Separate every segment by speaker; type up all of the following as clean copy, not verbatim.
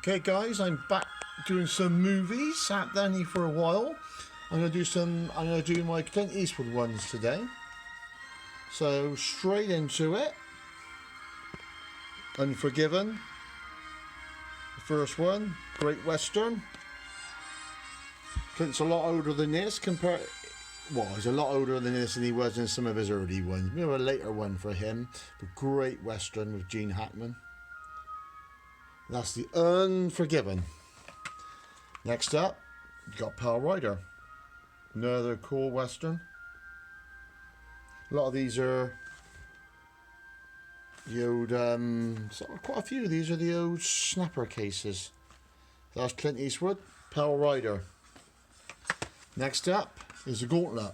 Speaker 1: Okay guys, I'm back doing some movies. Sat down here for a while. I'm gonna do my Clint Eastwood ones today. So straight into it. Unforgiven. The first one, Great Western. Clint's a lot older than this well, he's a lot older than this than he was in some of his early ones. Maybe a later one for him. But Great Western with Gene Hackman. That's the Unforgiven. Next up, you got Pale Rider. Another cool Western. A lot of these are the old, quite a few of these are the old snapper cases. That's Clint Eastwood, Pale Rider. Next up is the Gauntlet.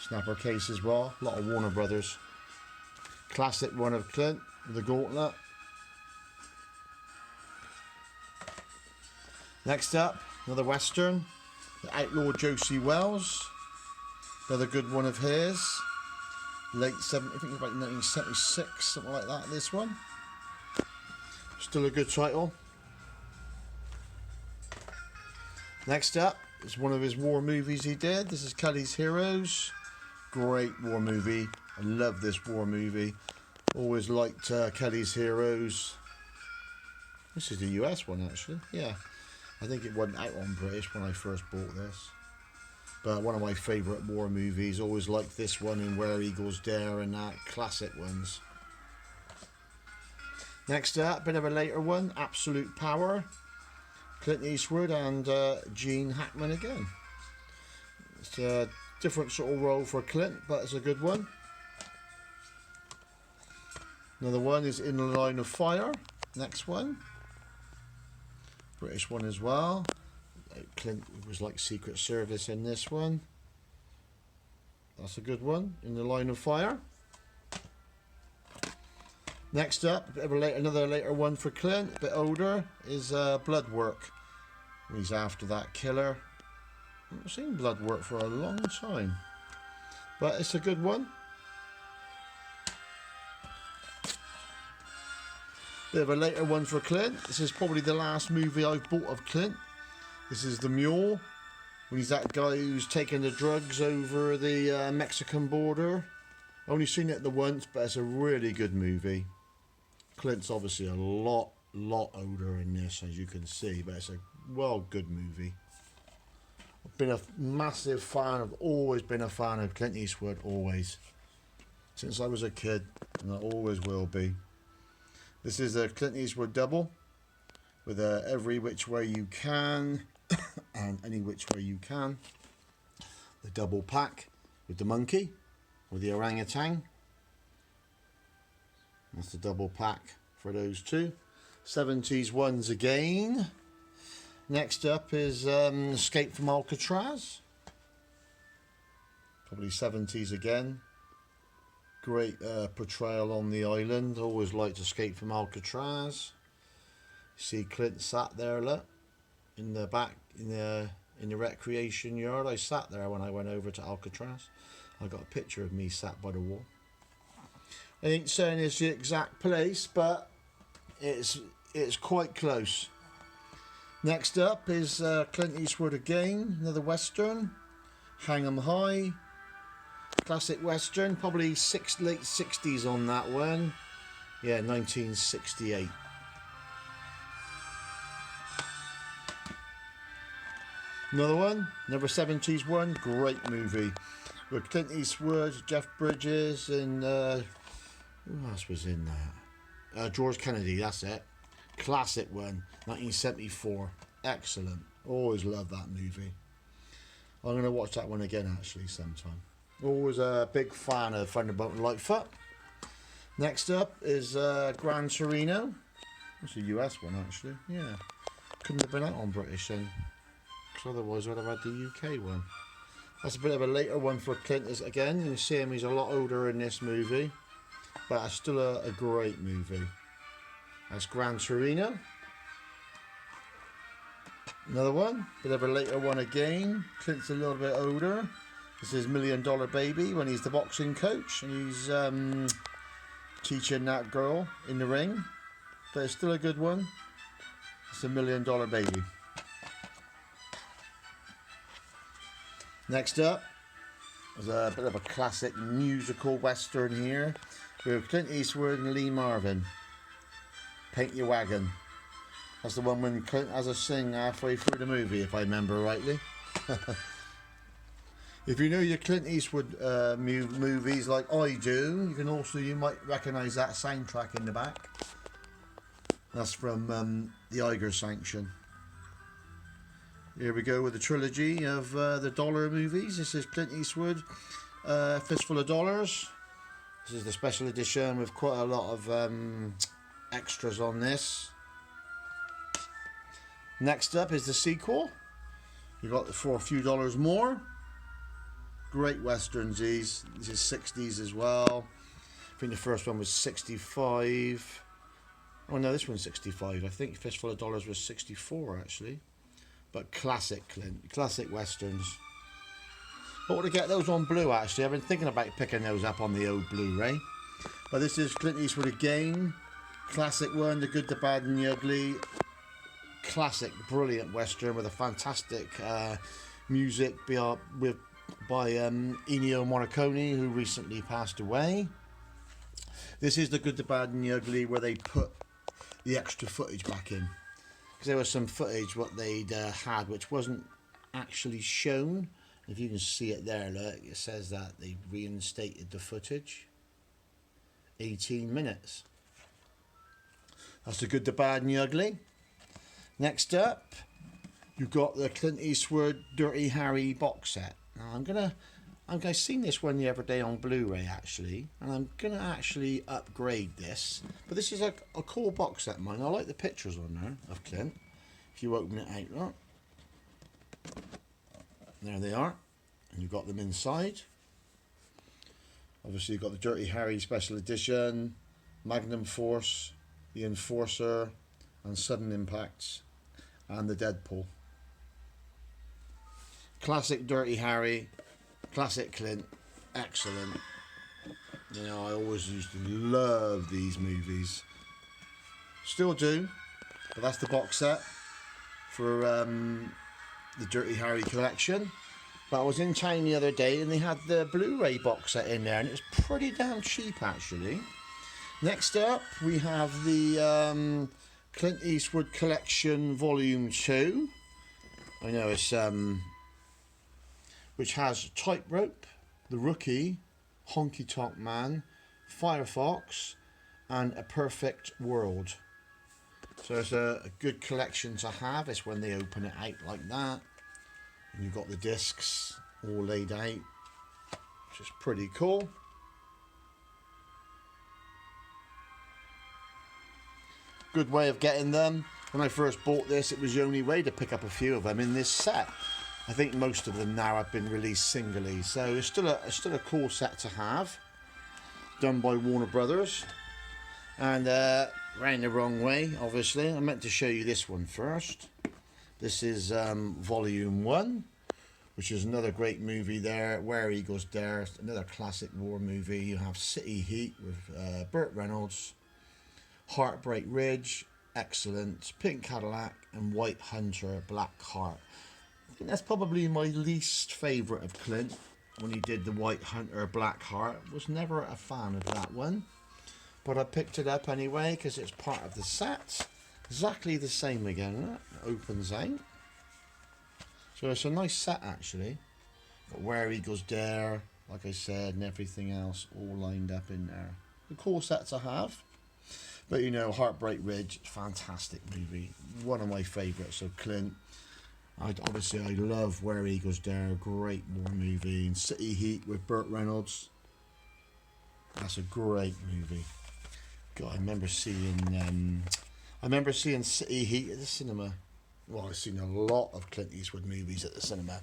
Speaker 1: Snapper case as well, a lot of Warner Brothers. Classic one of Clint, the Gauntlet. Next up, another Western, The Outlaw Josie Wells. Another good one of his. Late 70s, I think it's about 1976, something like that, this one. Still a good title. Next up is one of his war movies he did. This is Kelly's Heroes. Great war movie. I love this war movie. Always liked Kelly's Heroes. This is the US one actually, yeah. I think it wasn't out on British when I first bought this. But one of my favourite war movies. Always liked this one and Where Eagles Dare and that. Classic ones. Next up, bit of a later one. Absolute Power. Clint Eastwood and Gene Hackman again. It's a different sort of role for Clint, but it's a good one. Another one is In the Line of Fire. Next one. British one as well. Clint was like Secret Service in this one. That's a good one. In the Line of Fire. Next up, another later one for Clint, a bit older, is Blood Work. He's after that killer. I haven't seen Blood Work for a long time, but it's a good one. Bit of a later one for Clint. This is probably the last movie I've bought of Clint. This is The Mule, when he's that guy who's taking the drugs over the Mexican border. Only seen it the once, but it's a really good movie. Clint's obviously a lot older in this, as you can see, but it's a good movie. I've been a massive fan, I've always been a fan of Clint Eastwood, always. Since I was a kid, and I always will be. This is a Clint Eastwood double with Every Which Way You Can and Any Which Way You Can. The double pack with the monkey, with the orangutan. That's the double pack for those two. 70s ones again. Next up is Escape from Alcatraz. Probably 70s again. Great portrayal on the island. Always liked Escape from Alcatraz. You see Clint sat there, look, in the back, in the recreation yard. I sat there when I went over to Alcatraz. I got a picture of me sat by the wall. I ain't saying it's the exact place, but it's quite close. Next up is Clint Eastwood again, another Western, Hang 'em High. Classic Western, probably late 60s on that one. Yeah, 1968. Another one, another 70s one, great movie. With Clint Eastwood, Jeff Bridges, and who else was in that? George Kennedy, that's it. Classic one, 1974. Excellent. Always love that movie. I'm going to watch that one again actually sometime. Always a big fan of Thunderbolt and Lightfoot. Next up is Gran Torino. It's a US one actually, yeah. Couldn't have been out on British then, because otherwise I'd have had the UK one. That's a bit of a later one for Clint again. You can see him, he's a lot older in this movie, but it's still a great movie. That's Gran Torino. Another one, bit of a later one again. Clint's a little bit older. This is $1 Million Baby when he's the boxing coach and he's teaching that girl in the ring. But it's still a good one. It's $1 million baby. Next up is a bit of a classic musical western here with Clint Eastwood and Lee Marvin. Paint Your Wagon. That's the one when Clint has a sing halfway through the movie, if I remember rightly. If you know your Clint Eastwood movies like I do, you might recognise that soundtrack in the back. That's from the Iger Sanction. Here we go with the trilogy of the dollar movies. This is Clint Eastwood, Fistful of Dollars. This is the special edition with quite a lot of extras on this. Next up is the sequel. You got for a few dollars more. Great westerns these. This is 60s as well. I think the first one was 65. Oh no, this one's 65. I think Fistful of Dollars was 64 actually. But classic Clint, classic westerns. Ought to get those on blue actually. I've been thinking about picking those up on the old Blu-ray. But this is Clint Eastwood again. Classic one, The Good, the Bad and the Ugly. Classic, brilliant western with a fantastic music by Ennio Morricone, who recently passed away. This is The Good, the Bad and the Ugly, where they put the extra footage back in, because there was some footage what they'd had which wasn't actually shown. If you can see it there, look, it says that they reinstated the footage. 18 minutes. That's The Good, the Bad and the Ugly. Next up, you've got the Clint Eastwood Dirty Harry box set. Now I've seen this one the other day on Blu-ray actually, and I'm gonna actually upgrade this. But this is a cool box set, mine. I like the pictures on there of Clint. If you open it out, look. There they are, and you've got them inside. Obviously, you've got the Dirty Harry Special Edition, Magnum Force, the Enforcer, and Sudden Impacts, and the Deadpool. Classic Dirty Harry, classic Clint, excellent. You know, I always used to love these movies. Still do, but that's the box set for the Dirty Harry collection. But I was in town the other day and they had the Blu-ray box set in there, and it was pretty damn cheap actually. Next up we have the Clint Eastwood Collection Volume 2. I know it's which has Tightrope, The Rookie, Honky Tonk Man, Firefox, and A Perfect World. So it's a good collection to have. It's when they open it out like that. And you've got the discs all laid out, which is pretty cool. Good way of getting them. When I first bought this, it was the only way to pick up a few of them in this set. I think most of them now have been released singly, so it's still a cool set to have. Done by Warner Brothers, and ran the wrong way. Obviously, I meant to show you this one first. This is Volume 1, which is another great movie there. Where Eagles Dare, another classic war movie. You have City Heat with Burt Reynolds, Heartbreak Ridge, excellent, Pink Cadillac, and White Hunter, Black Heart. I think that's probably my least favourite of Clint. When he did the White Hunter, Black Heart, was never a fan of that one, but I picked it up anyway because it's part of the set. Exactly the same again. It opens out, so it's a nice set actually. Got Where Eagles Dare, like I said, and everything else all lined up in there. A cool set to have. But you know, Heartbreak Ridge, fantastic movie, one of my favourites of Clint. Obviously I love Where Eagles Dare, great war movie, and City Heat with Burt Reynolds. That's a great movie. God, I remember seeing City Heat at the cinema. Well, I've seen a lot of Clint Eastwood movies at the cinema.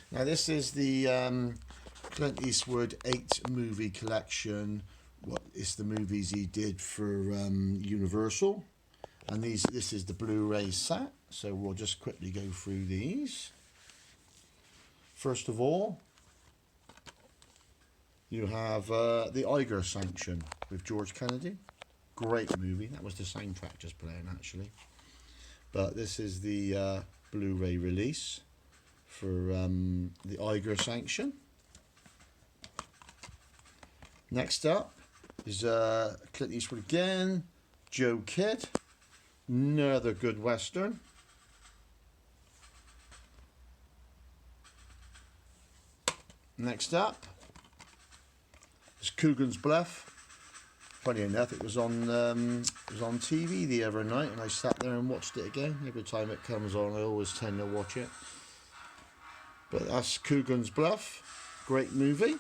Speaker 1: Now this is the Clint Eastwood 8 movie collection. What is the movies he did for Universal, and this is the Blu-ray set, so we'll just quickly go through these. First of all, you have the Iger Sanction with George Kennedy. Great movie. That was the soundtrack just playing actually. But this is the Blu-ray release for the Iger sanction. Next up is Clint Eastwood again, Joe Kidd, another good western. Next up is Coogan's Bluff. Funny enough, it was on TV the other night, and I sat there and watched it again. Every time it comes on, I always tend to watch it. But that's Coogan's Bluff, great movie.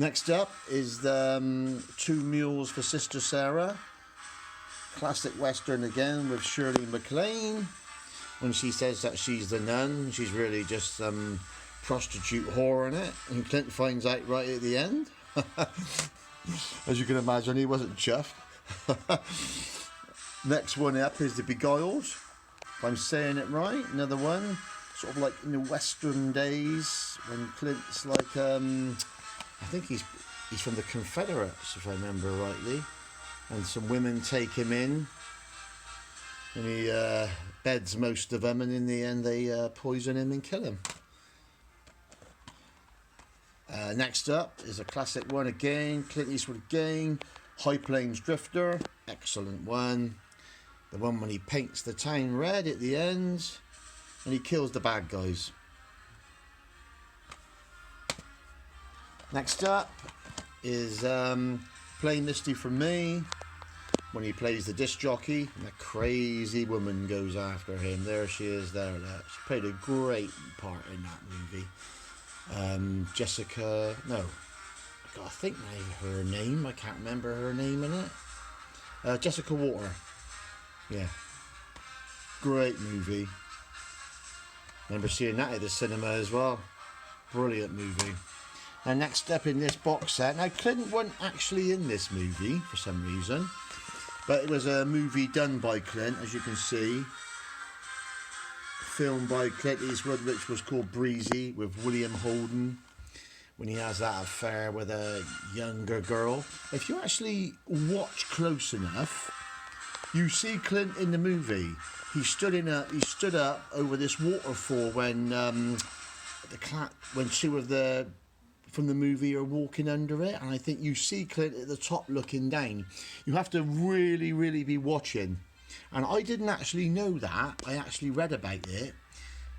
Speaker 1: Next up is the Two Mules for Sister Sarah, classic western again with Shirley MacLaine. When she says that she's the nun, she's really just some prostitute whore in it, and Clint finds out right at the end. As you can imagine, he wasn't chuffed. Next one up is The Beguiled, if I'm saying it right. Another one, sort of like in the western days when Clint's like, I think he's from the Confederates, if I remember rightly, and some women take him in, and he beds most of them, and in the end they poison him and kill him. Next up is a classic one again, Clint Eastwood again, High Plains Drifter, excellent one. The one when he paints the town red at the end and he kills the bad guys. Next up is Play Misty for Me, when he plays the disc jockey and a crazy woman goes after him. There she is there. She played a great part in that movie. Jessica, no, I think her name, I can't remember her name in it. Jessica Water, yeah, great movie. Remember seeing that at the cinema as well, brilliant movie. Now next up in this box set, now Clint wasn't actually in this movie for some reason, but it was a movie done by Clint, as you can see. Filmed by Clint Eastwood, which was called Breezy, with William Holden, when he has that affair with a younger girl. If you actually watch close enough, you see Clint in the movie. He stood up over this waterfall when when two of the from the movie are walking under it, and I think you see Clint at the top looking down. You have to really, really be watching. And I didn't actually know that. I actually read about it,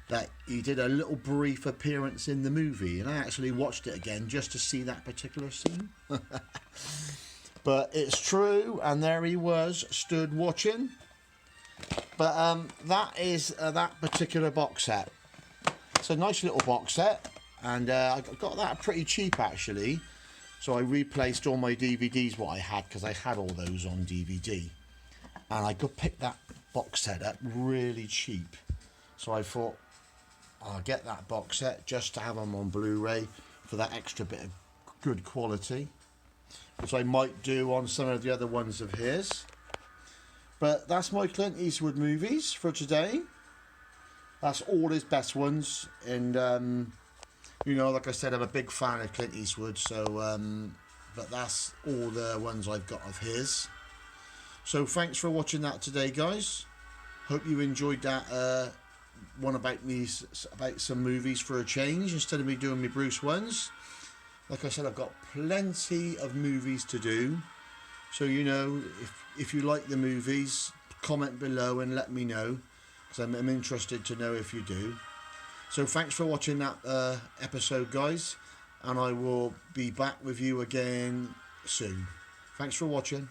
Speaker 1: that he did a little brief appearance in the movie, and I actually watched it again just to see that particular scene. But it's true, and there he was, stood watching. But that is that particular box set. It's a nice little box set, and I got that pretty cheap actually. So I replaced all my DVDs what I had, because I had all those on DVD. And I could pick that box set up really cheap. So I thought I'll get that box set just to have them on Blu-ray for that extra bit of good quality, which I might do on some of the other ones of his. But that's my Clint Eastwood movies for today. That's all his best ones. And, you know, like I said, I'm a big fan of Clint Eastwood. So, but that's all the ones I've got of his. So thanks for watching that today, guys. Hope you enjoyed that one about some movies for a change, instead of me doing my Bruce ones. Like I said, I've got plenty of movies to do. So, you know, if you like the movies, comment below and let me know, because I'm interested to know if you do. So thanks for watching that episode, guys. And I will be back with you again soon. Thanks for watching.